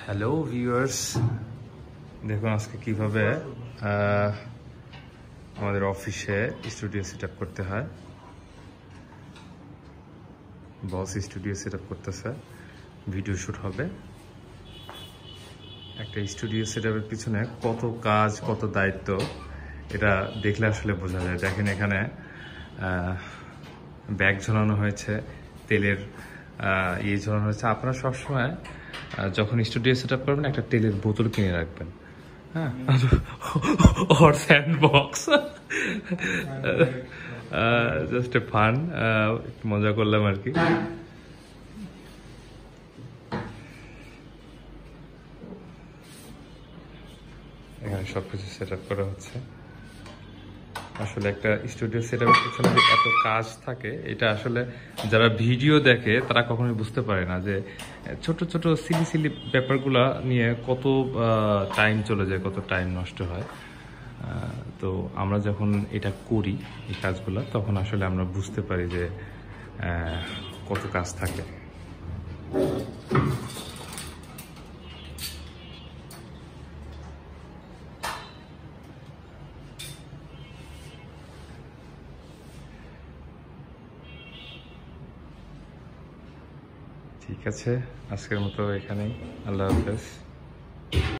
Hello viewers, দেখুন আজকে কিভাবে আমাদের অফিসে স্টুডিও সেট আপ করতে হয়। বস স্টুডিও সেট আপ করতেছে, ভিডিও শ্যুট হবে। একটা স্টুডিও সেট আপের পিছনে কত কাজ, কত দায়িত্ব, এটা দেখলে আসলে বোঝা যায়। দেখেন এখানে ব্যাগ ঝোলানো হয়েছে, তেলের ঝোলানো হয়েছে। আপনারা সবসময় যখন স্টুডিও সেট আপ করবেন একটা তেলের বোতল কিনে রাখবেন, হ্যাঁ, or sandbox. Just a fun, একটু মজা করলাম আর কি। এখানে সবকিছু সেট আপ করা হচ্ছে। আসলে একটা স্টুডিও সেট আপের পিছনে যে এত কাজ থাকে, এটা আসলে যারা ভিডিও দেখে তারা কখনোই বুঝতে পারে না যে ছোট ছোট সিলি সিলি ব্যাপারগুলা নিয়ে কত টাইম চলে যায়, কত টাইম নষ্ট হয়। তো আমরা যখন এটা করি এই কাজগুলো, তখন আসলে আমরা বুঝতে পারি যে কত কাজ থাকে। ঠিক আছে, আজকের মতো এখানেই। আল্লাহ হাফেজ।